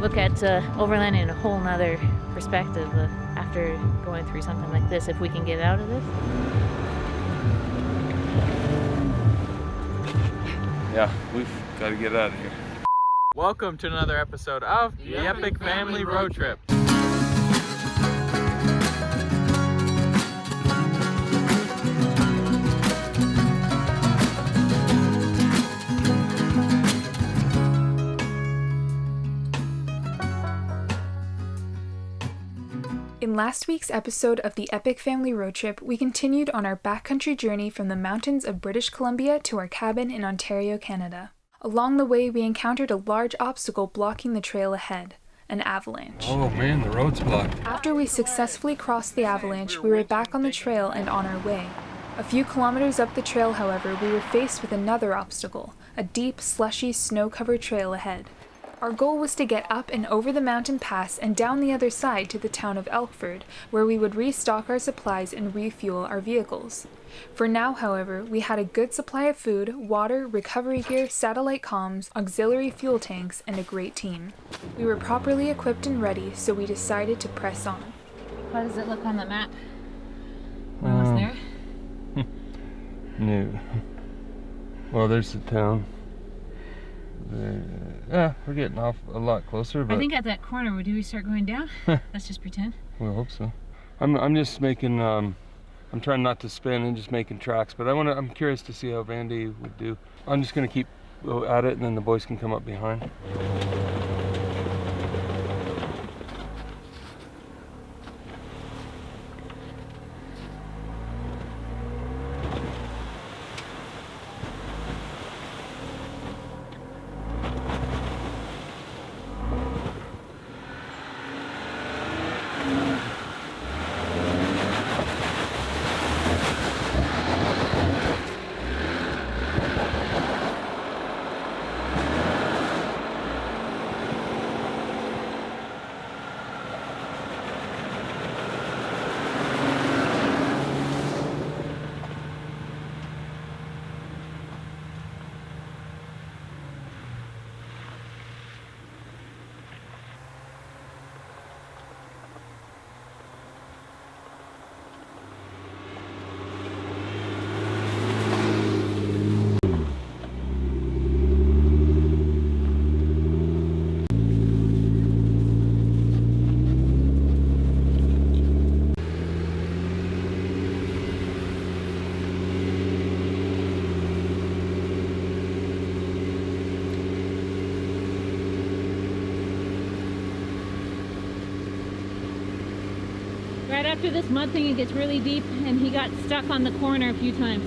look at Overland in a whole nother perspective after going through something like this, if we can get out of this. Yeah, we've got to get out of here. Welcome to another episode of the Epic Family Road Trip. In last week's episode of the Epic Family Road Trip, we continued on our backcountry journey from the mountains of British Columbia to our cabin in Ontario, Canada. Along the way, we encountered a large obstacle blocking the trail ahead, an avalanche. Oh man, the road's blocked. After we successfully crossed the avalanche, we were back on the trail and on our way. A few kilometers up the trail, however, we were faced with another obstacle, a deep, slushy, snow-covered trail ahead. Our goal was to get up and over the mountain pass and down the other side to the town of Elkford, where we would restock our supplies and refuel our vehicles. For now, however, we had a good supply of food, water, recovery gear, satellite comms, auxiliary fuel tanks, and a great team. We were properly equipped and ready, so we decided to press on. How does it look on the map? We're almost there? No. Well, there's the town. Yeah, we're getting off a lot closer, but I think at that corner, do we start going down? Let's just pretend. we'll hope so. I'm just making I'm trying not to spin and just making tracks, but I'm curious to see how Vandy would do. I'm just gonna keep at it, and then the boys can come up behind. Right after this mud thing, it gets really deep, and he got stuck on the corner a few times.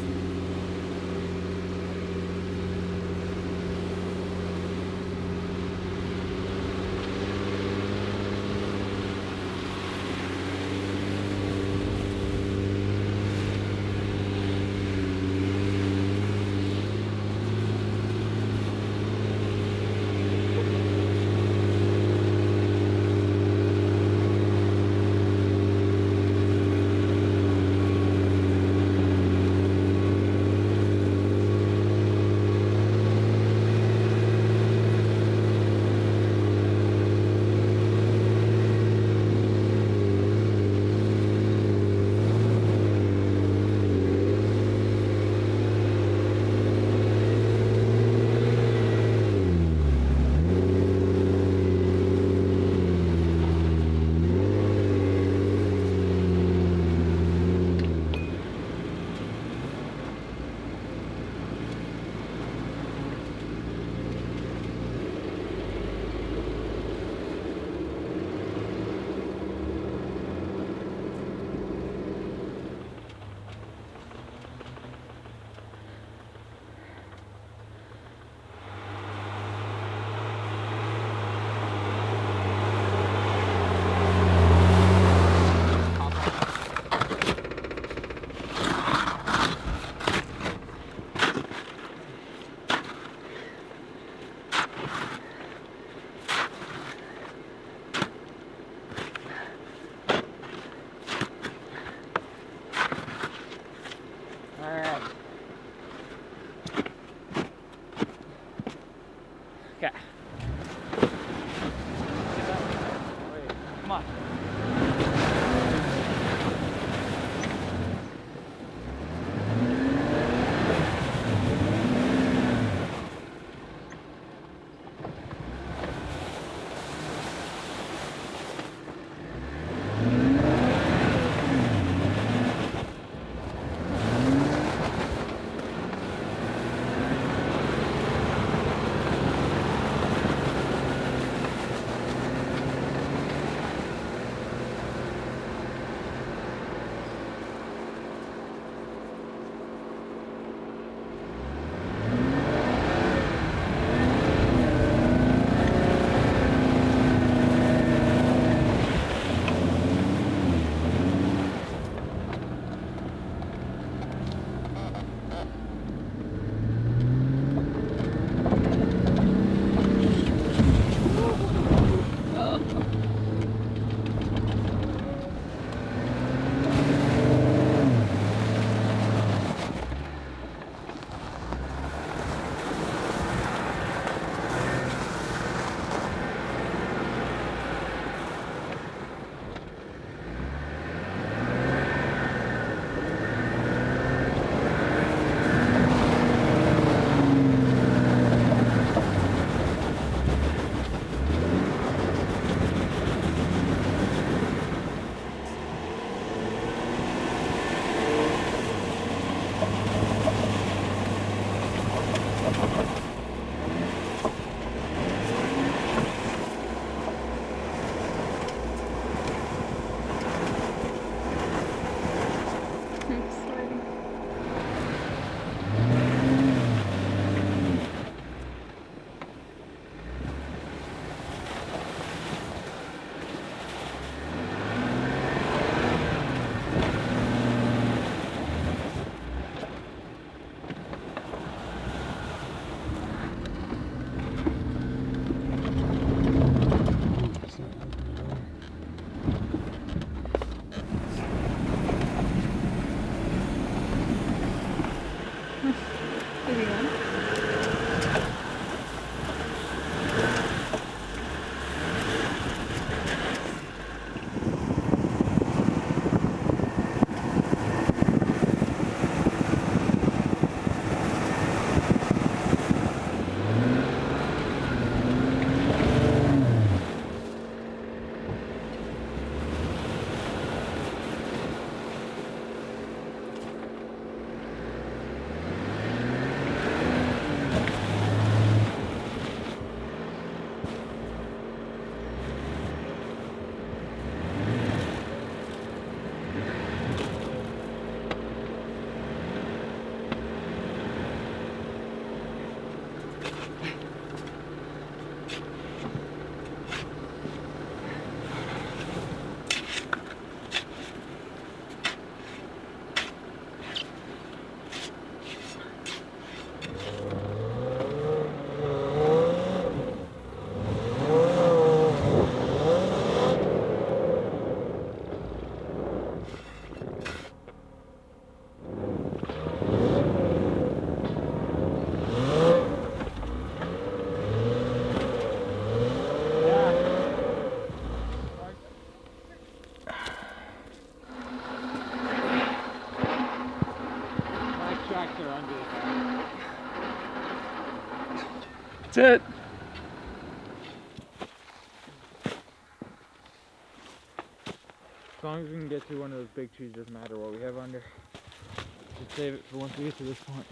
That's it. As long as we can get through one of those big trees, doesn't matter what we have under. Just save it for once we get to this point.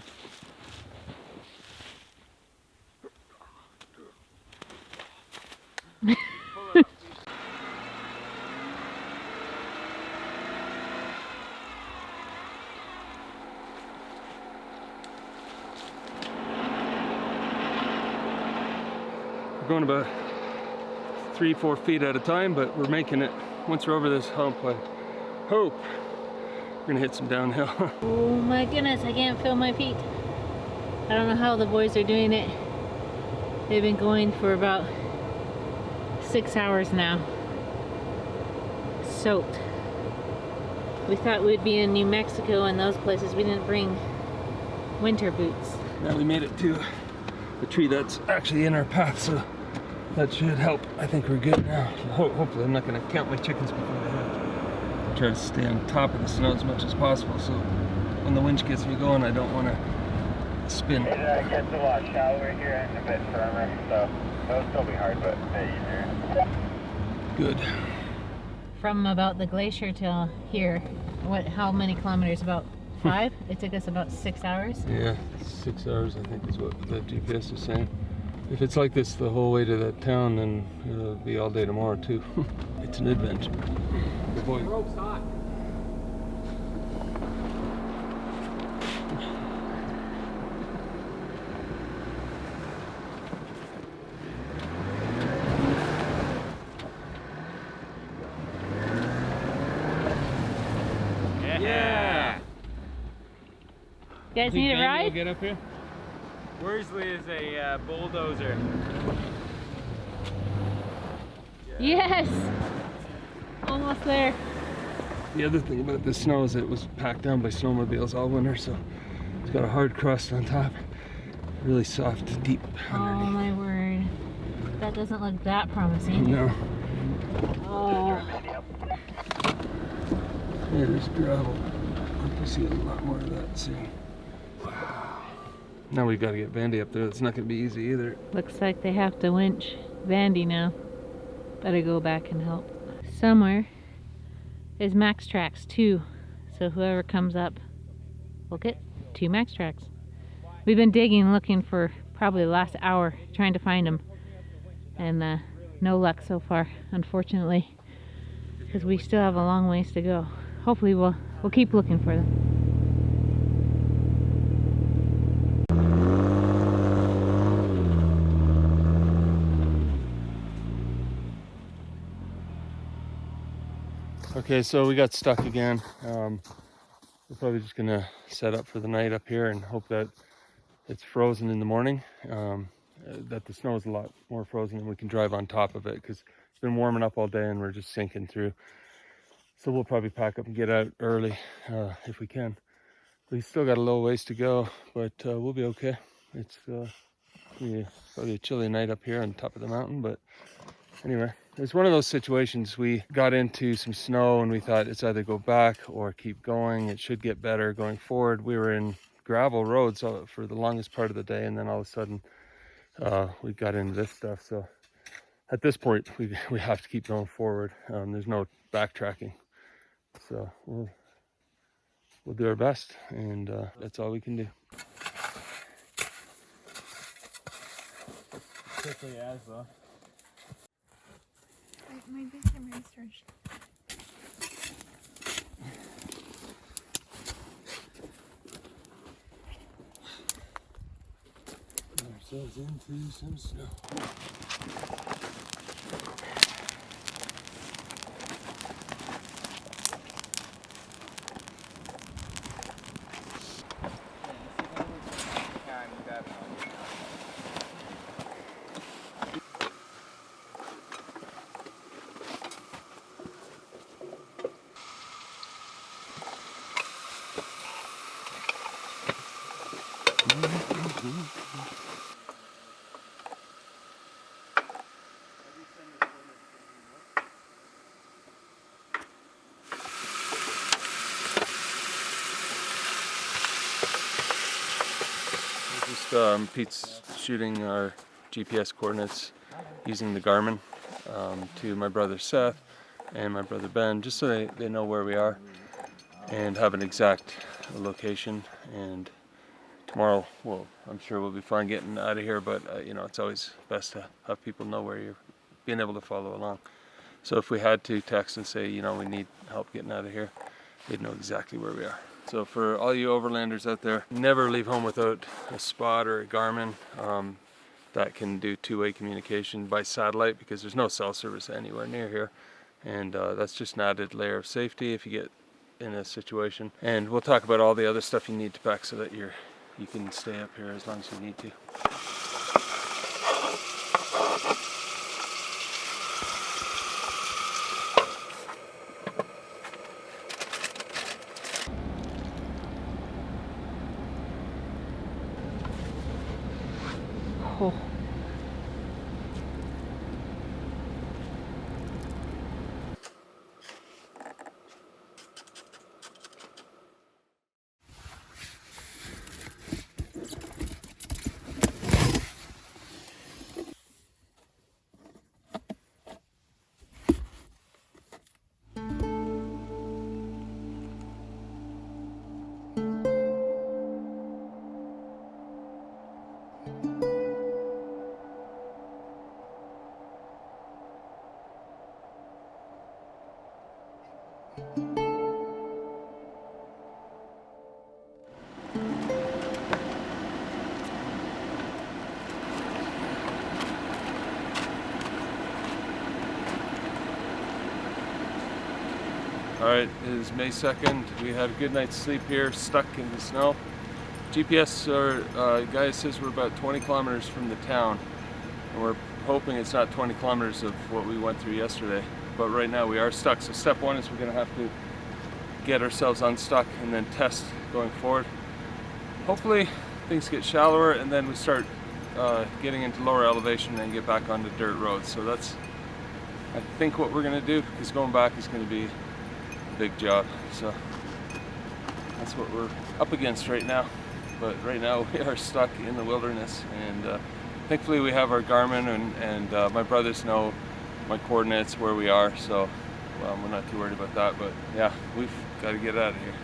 We're going about 3-4 feet at a time, but we're making it. Once we're over this hump, I hope we're gonna hit some downhill. Oh my goodness, I can't feel my feet. I don't know how the boys are doing it. They've been going for about 6 hours now. Soaked. We thought we'd be in New Mexico and those places. We didn't bring winter boots. Now we made it to the tree that's actually in our path, so that should help. I think we're good now. Hopefully I'm not going to count my chickens before they hatch. Try to stay on top of the snow as much as possible, so when the winch gets me going, I don't want to spin. It gets a lot shallower here and a bit firmer, so it'll still be hard, but a bit easier. Good. From about the glacier till here, how many kilometers? About 5? It took us about 6 hours. Yeah, 6 hours I think is what the GPS is saying. If it's like this the whole way to that town, then it'll be all day tomorrow too. It's an adventure. Good boy. Rope's hot. Yeah. You guys need a ride? Get up here. Worsley is a bulldozer. Yes! Almost there. The other thing about this snow is it was packed down by snowmobiles all winter, so it's got a hard crust on top. Really soft, deep Oh underneath. my word. That doesn't look that promising. No. Oh. There's gravel. I can see a lot more of that soon. Wow. Now we've got to get Vandy up there. It's not going to be easy either. Looks like they have to winch Vandy now. Better go back and help. Somewhere is Max Tracks 2. So whoever comes up will get 2 Max Tracks. We've been digging, looking for probably the last hour, trying to find them. And no luck so far, unfortunately, because we still have a long ways to go. Hopefully we'll keep looking for them. Okay, so we got stuck again. We're probably just gonna set up for the night up here and hope that it's frozen in the morning, that the snow is a lot more frozen and we can drive on top of it, because it's been warming up all day and we're just sinking through. So we'll probably pack up and get out early if we can. We still got a little ways to go, but we'll be okay. It's probably a chilly night up here on top of the mountain, but anyway, it's one of those situations. We got into some snow and we thought it's either go back or keep going. It should get better going forward. We were in gravel roads for the longest part of the day, and then all of a sudden we got into this stuff. So at this point we have to keep going forward. There's no backtracking, so we'll do our best, and that's all we can do. Quickly as though. My big camera is charged. Ourselves into some snow. Pete's shooting our GPS coordinates using the Garmin to my brother Seth and my brother Ben, just so they know where we are and have an exact location. And tomorrow, well, I'm sure we'll be fine getting out of here, but you know, it's always best to have people know where you're being able to follow along. So if we had to text and say, you know, we need help getting out of here, they'd know exactly where we are. So for all you overlanders out there, never leave home without a spot or a Garmin that can do two-way communication by satellite, because there's no cell service anywhere near here. And that's just an added layer of safety if you get in a situation. And we'll talk about all the other stuff you need to pack so that you can stay up here as long as you need to. Oh. Alright, it is May 2nd. We had a good night's sleep here, stuck in the snow. GPS guy says we're about 20 kilometers from the town, and we're hoping it's not 20 kilometers of what we went through yesterday. But right now we are stuck. So step one is we're going to have to get ourselves unstuck and then test going forward. Hopefully things get shallower and then we start getting into lower elevation and get back onto dirt roads. So that's, I think, what we're going to do, because going back is going to be a big job. So that's what we're up against right now. But right now we are stuck in the wilderness, and thankfully we have our Garmin, and my brothers know my coordinates where we are, so well, we're not too worried about that. But yeah, we've got to get out of here.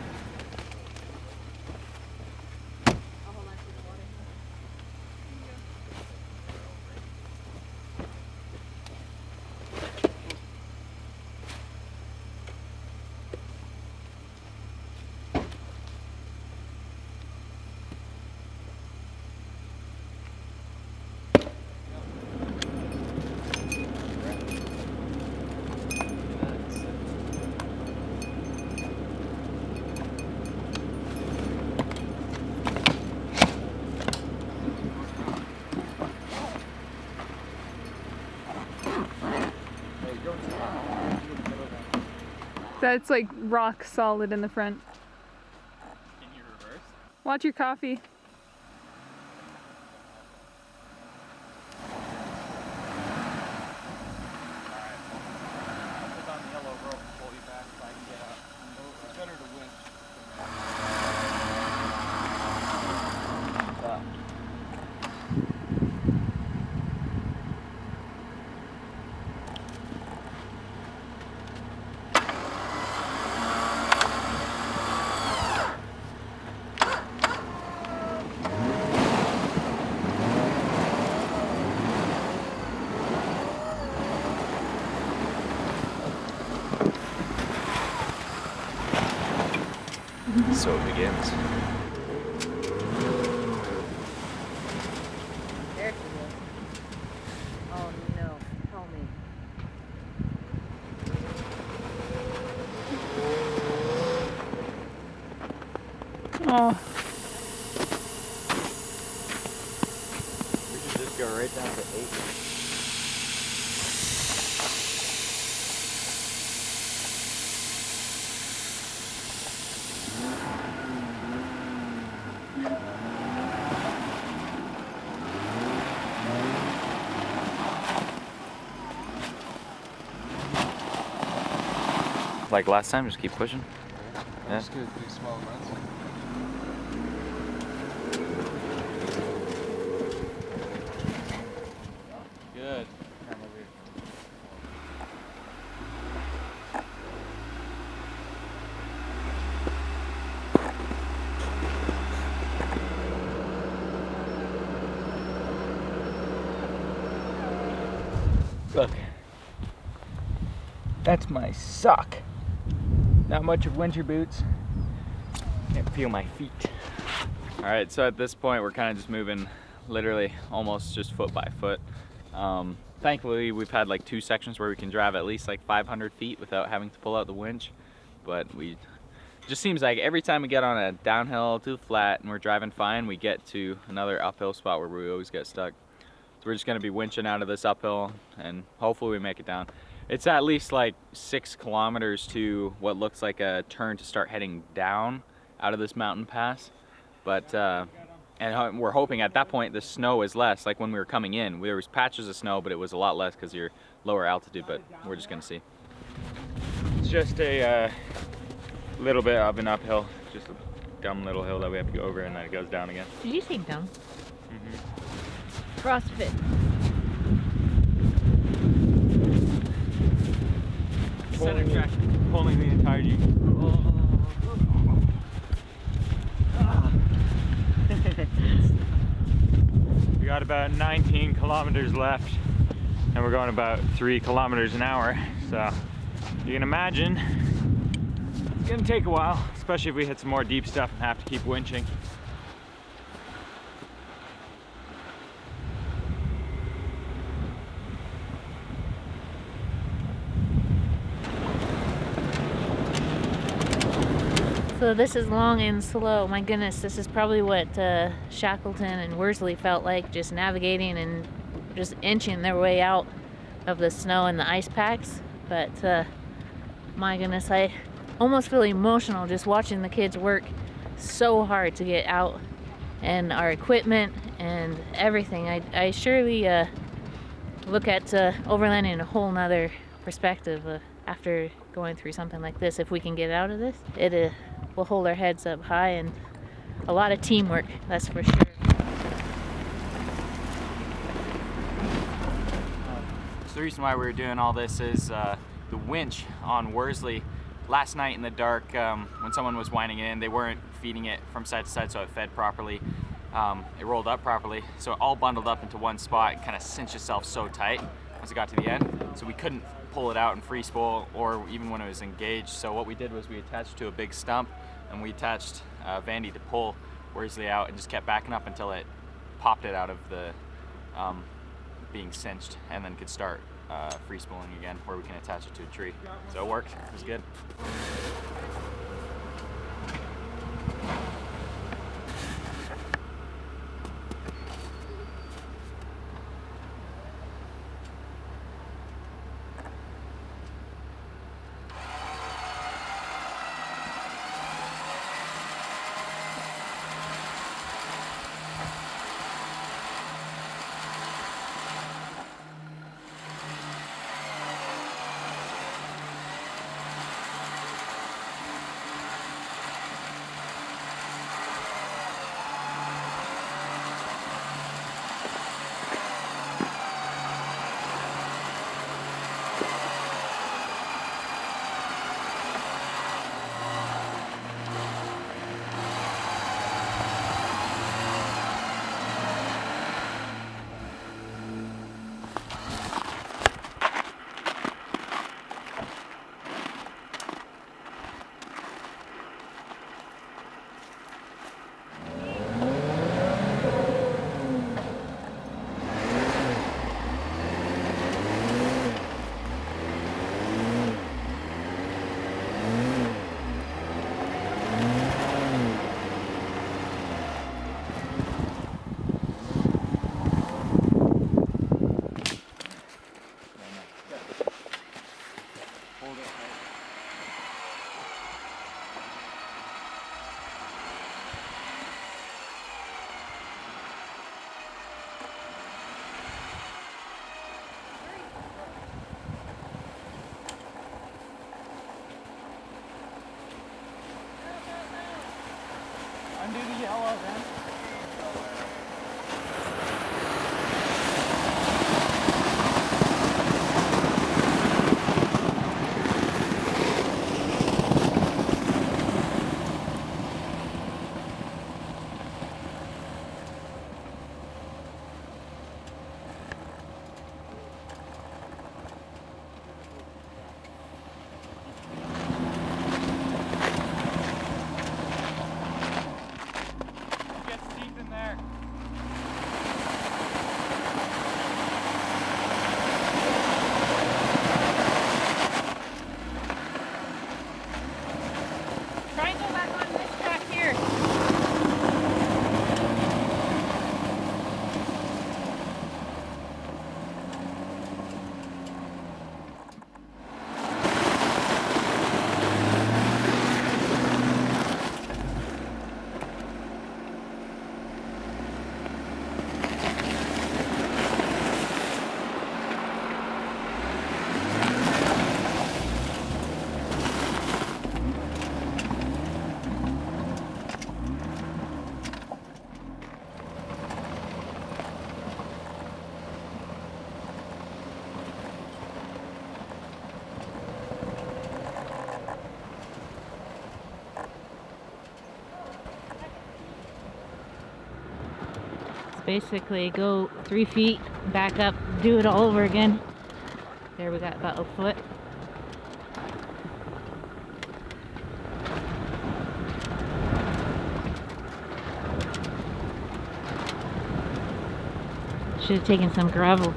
That's like rock solid in the front. Can you reverse? Watch your coffee. So it begins. There she is. Oh no, tell me. Oh. We should just go right down to 8. Like last time, just keep pushing. Yeah. Just do small amounts. Good. Look, that's my sock. Not much of winter boots. Can't feel my feet. All right, so at this point, we're kind of just moving literally almost just foot by foot. Thankfully, we've had like 2 sections where we can drive at least like 500 feet without having to pull out the winch. But it just seems like every time we get on a downhill to the flat and we're driving fine, we get to another uphill spot where we always get stuck. So we're just gonna be winching out of this uphill and hopefully we make it down. It's at least like 6 kilometers to what looks like a turn to start heading down out of this mountain pass. But, and we're hoping at that point the snow is less. Like when we were coming in, there was patches of snow, but it was a lot less because you're lower altitude, but we're just gonna see. It's just a little bit of an uphill, just a dumb little hill that we have to go over and then it goes down again. Did you say dumb? Mm-hmm. CrossFit. Center track, pulling the entire Jeep. We got about 19 kilometers left and we're going about 3 kilometers an hour. So you can imagine it's gonna take a while, especially if we hit some more deep stuff and have to keep winching. So this is long and slow. My goodness, this is probably what Shackleton and Worsley felt like, just navigating and just inching their way out of the snow and the ice packs. But my goodness, I almost feel emotional just watching the kids work so hard to get out, and our equipment and everything. I surely look at Overland in a whole nother perspective after going through something like this. If we can get out of this, it we'll hold our heads up high, and a lot of teamwork, that's for sure. So the reason why we were doing all this is the winch on Worsley last night in the dark, when someone was winding it in, they weren't feeding it from side to side so it fed properly. It rolled up properly, so it all bundled up into one spot and kind of cinched itself so tight once it got to the end, so we couldn't pull it out and free spool or even when it was engaged. So what we did was we attached to a big stump and we attached Vandy to pull Worsley out and just kept backing up until it popped it out of the being cinched, and then could start free spooling again where we can attach it to a tree. So it worked, it was good. basically go 3 feet, back up, do it all over again. There we got about a foot. Should have taken some gravel.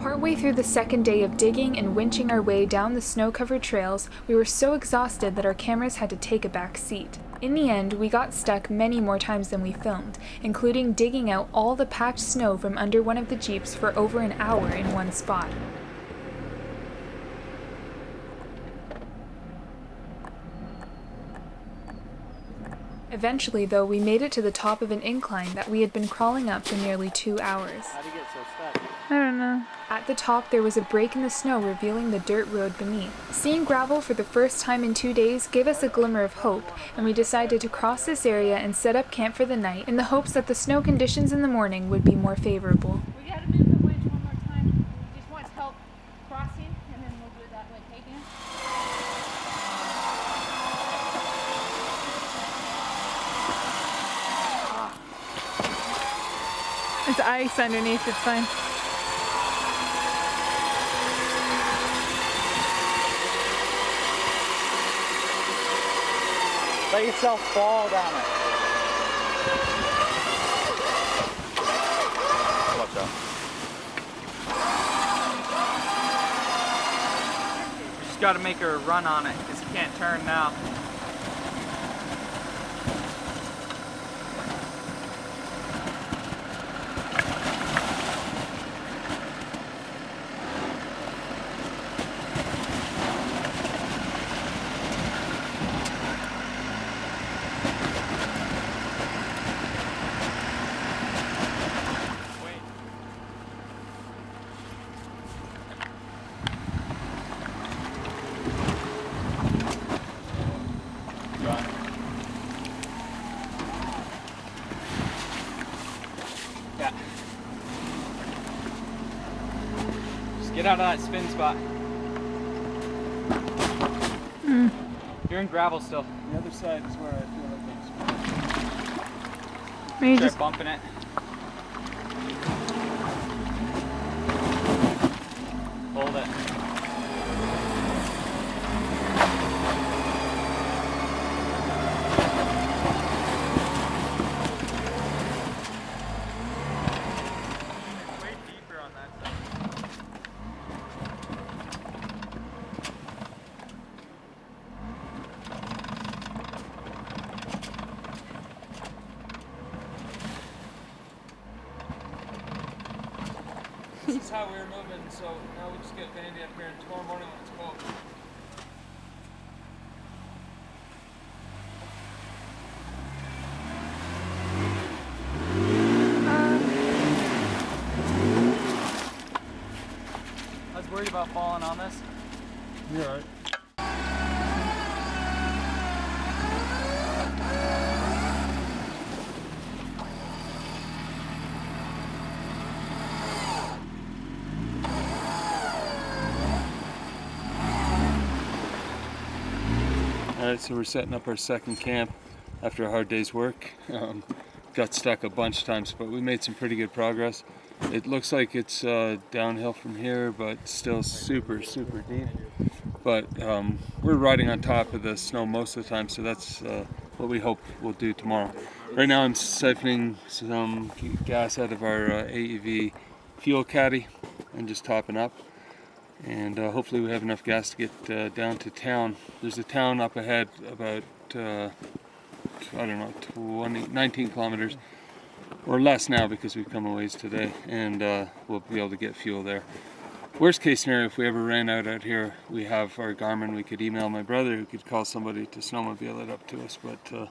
Partway through the second day of digging and winching our way down the snow-covered trails, we were so exhausted that our cameras had to take a back seat. In the end, we got stuck many more times than we filmed, including digging out all the packed snow from under one of the Jeeps for over an hour in one spot. Eventually, though, we made it to the top of an incline that we had been crawling up for nearly 2 hours. How do you get so stuck? I don't know. At the top, there was a break in the snow revealing the dirt road beneath. Seeing gravel for the first time in 2 days gave us a glimmer of hope, and we decided to cross this area and set up camp for the night in the hopes that the snow conditions in the morning would be more favorable. We gotta move the winch one more time. We just want help crossing, and then we'll do it that way. Taking. It's ice underneath, it's fine. Let yourself fall down it. Watch out. You just gotta make her run on it because you can't turn now. Yeah. Just get out of that spin spot. You're in gravel still. The other side is where I feel like it's Maybe Try just bumping it. Hold it. Way deeper on that side. This is how we were moving, so now we just get Vandy up here and tomorrow morning when it's cold. I was worried about falling on this. You're alright. Alright, so we're setting up our second camp after a hard day's work. Got stuck a bunch of times, but we made some pretty good progress. It looks like it's downhill from here, but still super deep. But we're riding on top of the snow most of the time, so that's what we hope we'll do tomorrow. Right now I'm siphoning some gas out of our AEV fuel caddy and just topping up. And hopefully we have enough gas to get down to town. There's a town up ahead about, I don't know, 19 kilometers or less now because we've come a ways today, and we'll be able to get fuel there. Worst case scenario, if we ever ran out here, we have our Garmin. We could email my brother who could call somebody to snowmobile it up to us, but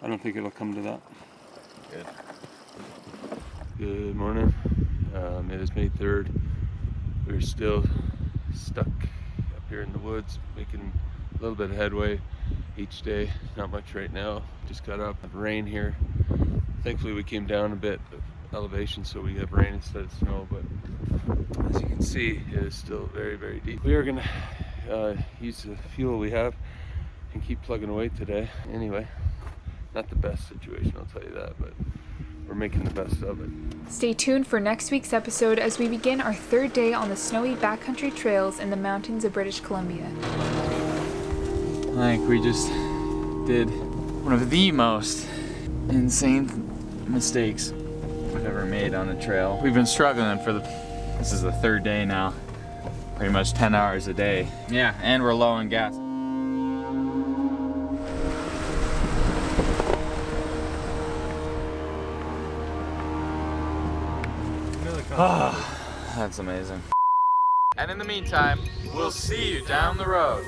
I don't think it'll come to that. Good morning. It is May 3rd. We're still stuck up here in the woods, making a little bit of headway each day. Not much right now, just got up. Rain here. Thankfully we came down a bit of elevation, so we have rain instead of snow, but as you can see, it is still very, very deep. We are gonna use the fuel we have and keep plugging away today. Anyway, not the best situation, I'll tell you that, but we're making the best of it. Stay tuned for next week's episode as we begin our third day on the snowy backcountry trails in the mountains of British Columbia. I think we just did one of the most insane mistakes we've ever made on a trail. We've been struggling this is the third day now, pretty much 10 hours a day. Yeah, and we're low on gas. That's amazing. And in the meantime, we'll see you down the road.